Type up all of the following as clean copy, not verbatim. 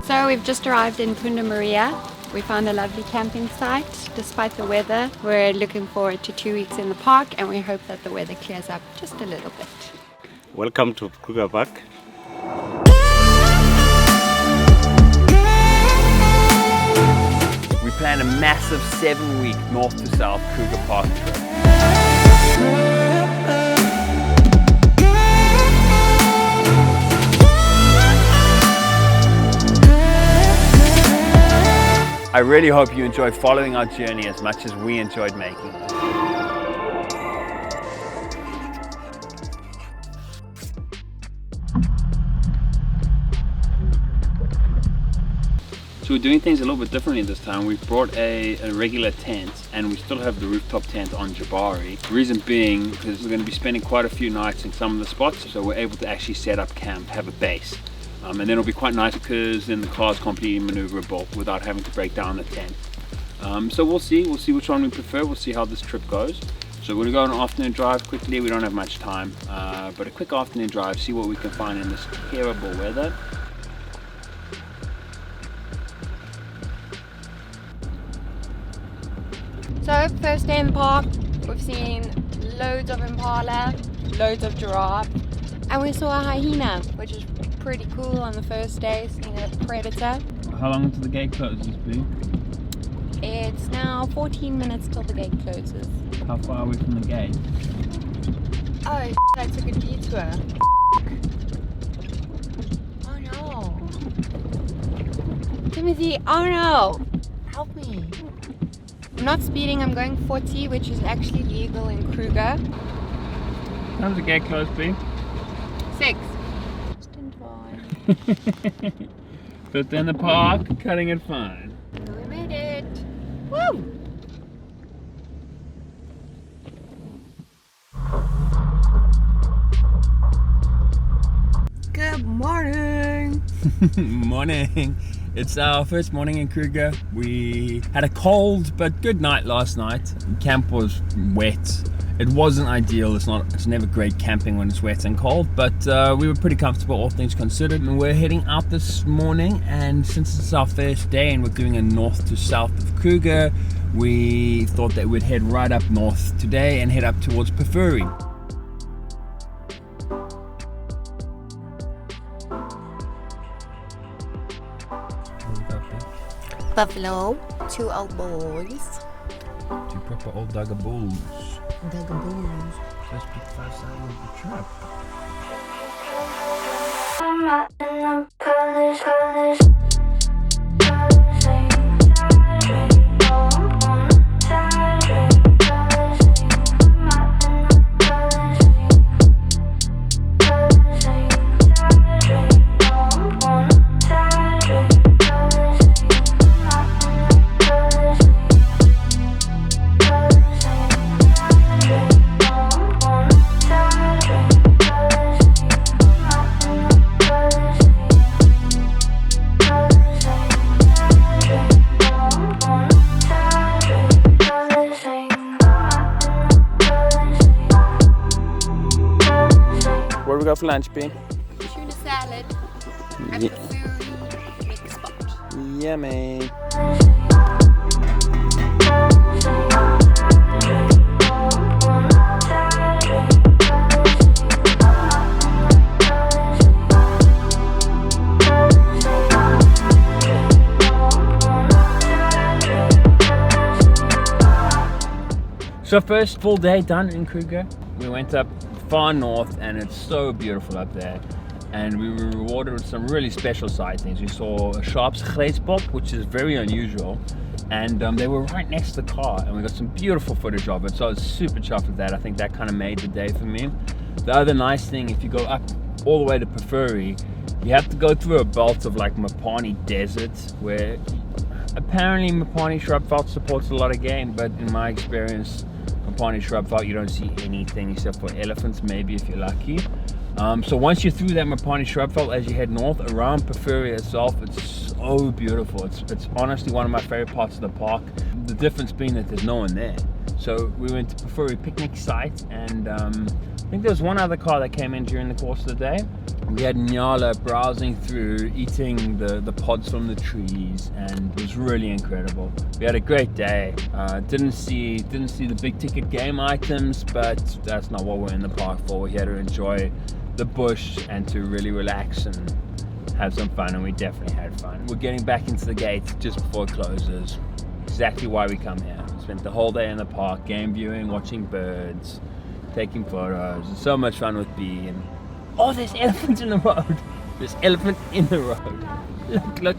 So we've just arrived in Punda Maria. We found a lovely camping site despite the weather. We're looking forward to 2 weeks in the park and we hope that the weather clears up just a little bit. Welcome to Kruger Park. We plan a massive 7-week north to south Kruger Park trip. I really hope you enjoyed following our journey as much as we enjoyed making it. So we're doing things a little bit differently this time. We've brought a regular tent and we still have the rooftop tent on Jabari. The reason being because we're going to be spending quite a few nights in some of the spots, so we're able to actually set up camp, have a base. And then it'll be quite nice because then the car is completely maneuverable without having to break down the tent. So we'll see which one we prefer. We'll see how this trip goes. So we're going to go on an afternoon drive quickly. We don't have much time, but a quick afternoon drive, see what we can find in this terrible weather. So first day in the park, we've seen loads of impala, loads of giraffe, and we saw a hyena, which is pretty cool on the first day, seeing a predator. How long until the gate closes, Boo? It's now 14 minutes till the gate closes. How far are we from the gate? Oh, I took a detour. Oh no. Timothy, oh no. Help me. I'm not speeding, I'm going 40, which is actually legal in Kruger. How's the gate close, Boo? 6. But in the park, cutting it fine. We made it. Woo! Good morning. Morning. It's our first morning in Kruger. We had a cold but good night last night. Camp was wet. It wasn't ideal. It's never great camping when it's wet and cold, but we were pretty comfortable, all things considered. And we're heading out this morning, and since it's our first day and we're doing a north to south of Kruger, we thought that we'd head right up north today and head up towards Pafuri. Buffalo, 2 old boys. 2 proper old dugger bulls. Duggaboos. Let's pick fast out of the trap. I'm not in the colors. Where we go for lunch, B? Tuna salad and Pafuri mix spot. Yummy. So first full day done in Kruger. We went up far north and it's so beautiful up there, and we were rewarded with some really special sightings. We saw a sharpsgleesbok, which is very unusual, and they were right next to the car and we got some beautiful footage of it, so I was super chuffed with that. I think that kind of made the day for me. The other nice thing, if you go up all the way to Pafuri, you have to go through a belt of like Mopani desert, where apparently Mopani shrub veld supports a lot of game, but in my experience Mopani shrub veld you don't see anything except for elephants, maybe if you're lucky. So once you're through that Mopani shrub veld, as you head north around Pafuri itself, it's so beautiful. It's honestly one of my favorite parts of the park. The difference being that there's no one there. So we went to Pafuri picnic site, and I think there was one other car that came in during the course of the day. We had Nyala browsing through, eating the pods from the trees, and it was really incredible. We had a great day. Didn't see the big ticket game items, but that's not what we're in the park for. We're here to enjoy the bush and to really relax and have some fun, and we definitely had fun. We're getting back into the gates just before it closes. Exactly why we come here. We spent the whole day in the park, game viewing, watching birds, taking photos. It's so much fun with B. And oh, there's elephants in the road. There's elephant in the road. Look.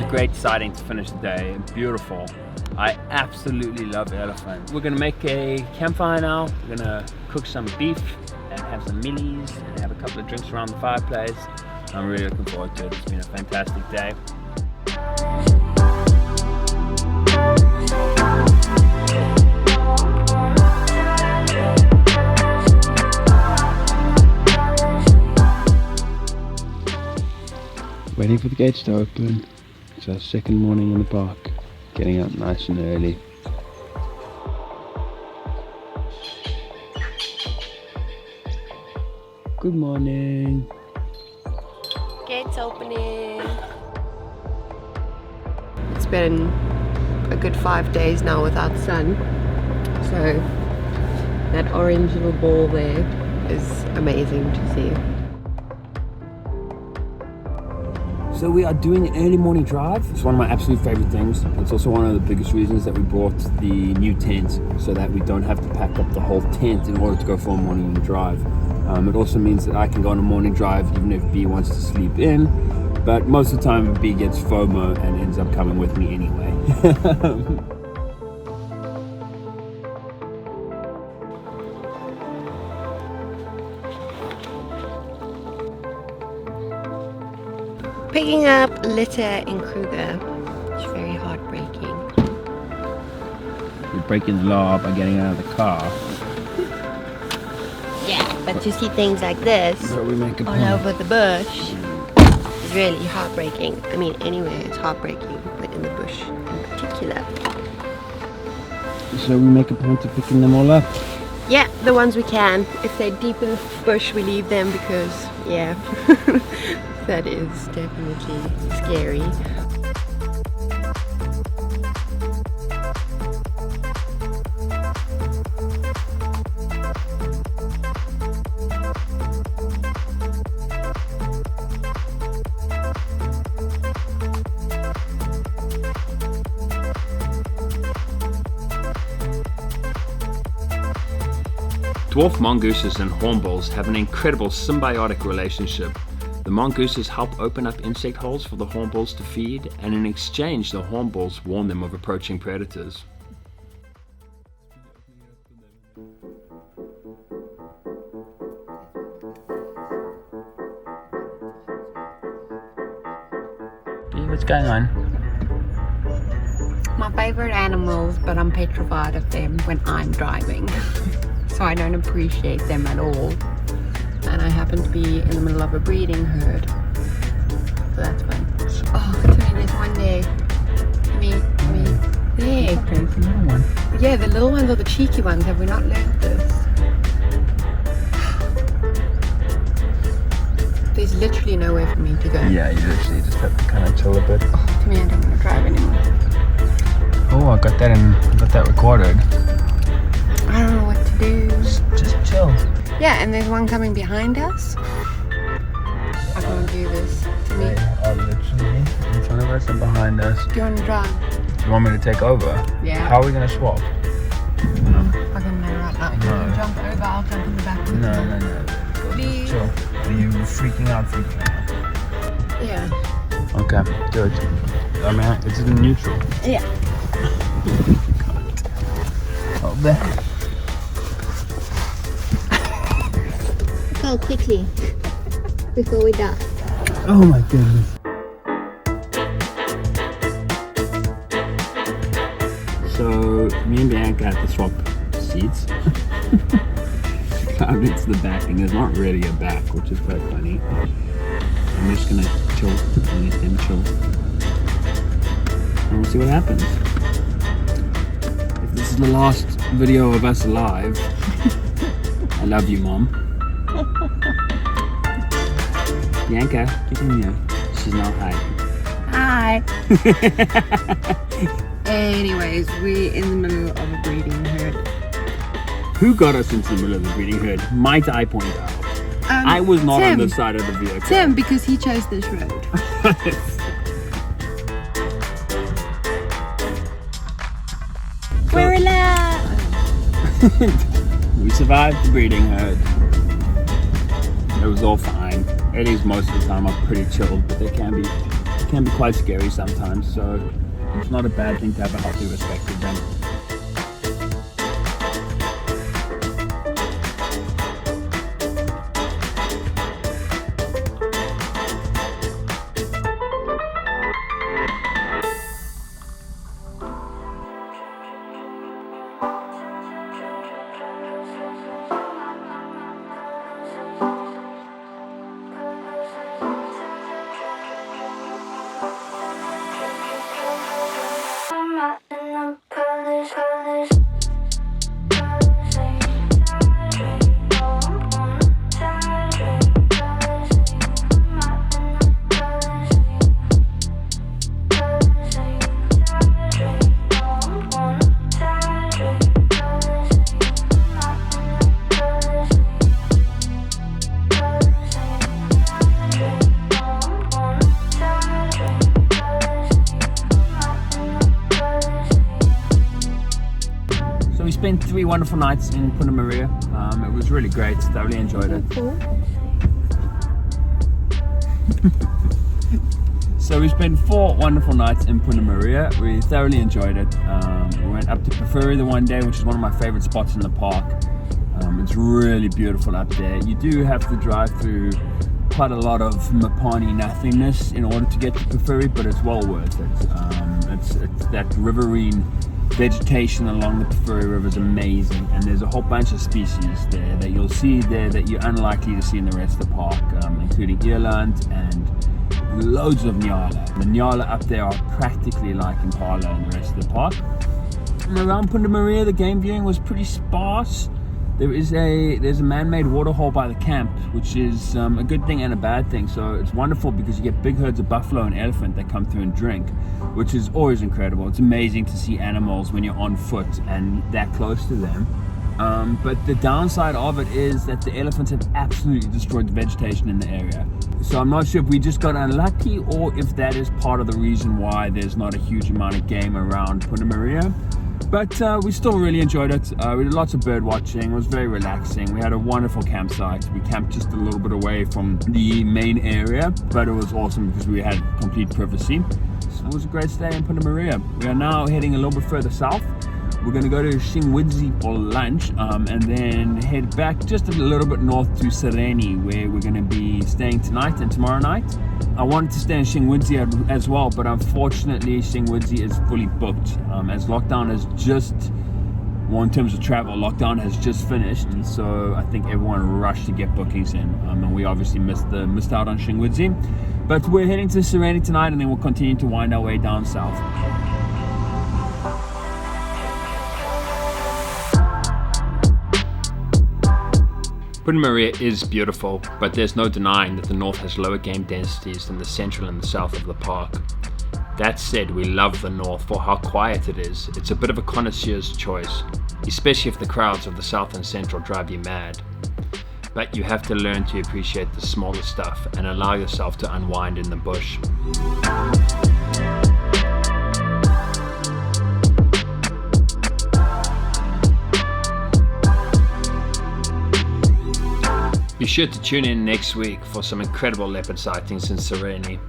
Great sighting to finish the day. Beautiful. I absolutely love elephant. We're gonna make a campfire now. We're gonna cook some beef and have some mealies and have a couple of drinks around the fireplace. I'm really looking forward to it. It's been a fantastic day. Waiting for the gates to open. It's our second morning in the park, getting up nice and early. Good morning. Gates opening. It's been a good 5 days now without sun, so that orange little ball there is amazing to see. So we are doing an early morning drive. It's one of my absolute favorite things. It's also one of the biggest reasons that we bought the new tent, so that we don't have to pack up the whole tent in order to go for a morning drive. It also means that I can go on a morning drive even if B wants to sleep in, but most of the time B gets FOMO and ends up coming with me anyway. Picking up litter in Kruger. It's very heartbreaking. We're breaking the law by getting out of the car. Yeah, but to see things like this So we make a all point. over the bush is really heartbreaking. I mean, anywhere it's heartbreaking, but in the bush in particular. So we make a point of picking them all up. Yeah, the ones we can. If they're deep in the bush, we leave them because, yeah, that is definitely scary. 'Dwarf mongooses and hornbills have an incredible symbiotic relationship. The mongooses help open up insect holes for the hornbills to feed, and in exchange the hornbills warn them of approaching predators. What's going on? My favorite animals, but I'm petrified of them when I'm driving. So I don't appreciate them at all. And I happen to be in the middle of a breeding herd. So that's fun. Oh, look at me, there's one there. There. Okay, it's the little one. Yeah, the little ones are the cheeky ones. Have we not learned this? There's literally nowhere for me to go. Yeah, you literally just have to kind of chill a bit. Oh, to me, I don't want to drive anymore. Oh, I got that recorded. I don't know what to do. Just chill. Yeah, and there's one coming behind us. I can't do this. To me. They are literally in front of us and behind us. Do you want to drive? You want me to take over? Yeah. How are we going to swap? Fucking no, right now. No. You jump over, I'll jump in the back with you. No. Please. Chill. Are you freaking out? Yeah. Okay, do it. I mean, it's in neutral. Yeah. Hold there. Go quickly before we die. Oh my goodness. So me and Bianca had to swap seats. She climbed into the back and there's not really a back, which is quite funny. I'm just gonna chill and let them chill. And we'll see what happens. If this is the last video of us alive, I love you, Mom. Bianca, get in here. She's now hiding. Hi. Anyways, we're in the middle of a breeding herd. Who got us into the middle of the breeding herd? Might I point out? I was not on the side of the vehicle. Tim, because he chose this road. We're allowed. We survived the breeding herd. It was all fine. Eddies most of the time are pretty chilled, but they can be quite scary sometimes. So it's not a bad thing to have a healthy respect for them. We spent 3 wonderful nights in Punda Maria. It was really great. Thoroughly enjoyed it. So we spent 4 wonderful nights in Punda Maria. We thoroughly enjoyed it. We went up to Pafuri the one day, which is one of my favorite spots in the park. It's really beautiful up there. You do have to drive through quite a lot of Mapani nothingness in order to get to Pafuri, but it's well worth it. It's that riverine vegetation along the Pafuri River is amazing, and there's a whole bunch of species there that you'll see there that you're unlikely to see in the rest of the park, including eland and loads of nyala. The nyala up there are practically like impala in the rest of the park. And around Punda Maria, the game viewing was pretty sparse. There's a man-made waterhole by the camp, which is a good thing and a bad thing. So it's wonderful because you get big herds of buffalo and elephant that come through and drink, which is always incredible. It's amazing to see animals when you're on foot and that close to them. But the downside of it is that the elephants have absolutely destroyed the vegetation in the area. So I'm not sure if we just got unlucky or if that is part of the reason why there's not a huge amount of game around Punda Maria. But we still really enjoyed it. We did lots of bird watching. It was very relaxing. We had a wonderful campsite. We camped just a little bit away from the main area, but it was awesome because we had complete privacy. So it was a great stay in Punda Maria. We are now heading a little bit further south. We're going to go to Shingwidzi for lunch and then head back just a little bit north to Sirheni, where we're going to be staying tonight and tomorrow night. I wanted to stay in Shingwidzi as well, but unfortunately Shingwidzi is fully booked as lockdown has just, well, in terms of travel, lockdown has just finished, and so I think everyone rushed to get bookings in, and we obviously missed out on Shingwidzi. But we're heading to Sirheni tonight, and then we'll continue to wind our way down south. Punda Maria is beautiful, but there's no denying that the north has lower game densities than the central and the south of the park. That said, we love the north for how quiet it is. It's a bit of a connoisseur's choice, especially if the crowds of the south and central drive you mad. But you have to learn to appreciate the smaller stuff and allow yourself to unwind in the bush. Be sure to tune in next week for some incredible leopard sightings in Sirheni.